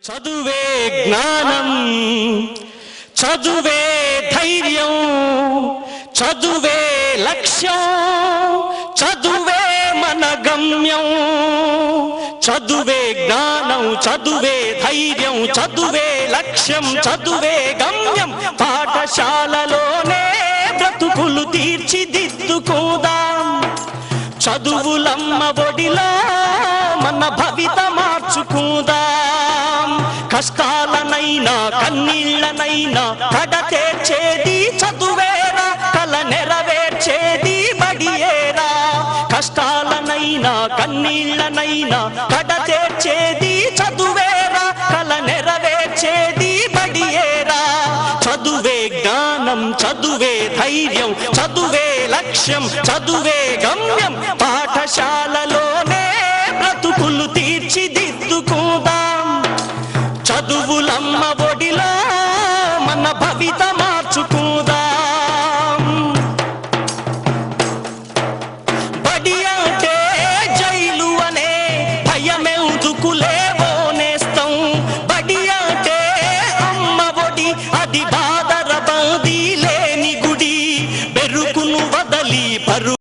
చదువే జ్ఞానం, చదువే ధైర్యం, చదువే లక్ష్యం, చదువే మన గమ్యం. చదువే జ్ఞానం, చదువే ధైర్యం, చదువే లక్ష్యం, చదువే గమ్యం. పాఠశాలలోనే బ్రతుకులు తీర్చిదిద్దుకుందాం. చదువులమ్మ ఒడిలో మన భవిత మార్చుకుందాం. కష్టాలనైనా కన్నీళ్ళనైనా కడతేర్చేది చదువేరా, కల నెరవేర్చేది బడియేరా. కష్టాలనైనా కన్నీళ్ళనైనా కడతేర్చేది చదువేరా, కల నెరవేర్చేది బడియేరా. చదువే జ్ఞానం, చదువే ధైర్యం, చదువే లక్ష్యం, చదువే గమ్యం. పాఠశాలలోనే బ్రతుకులు తీర్చిదిద్దుకుందాం. చదువులమ్మ ఒడిలో మన భవిత మార్చుకుందాం. బడి అంటే జైలు అనే భయమెందుకులేవో నేస్తం. బడి అంటే అమ్మ ఒడి, అది బాధ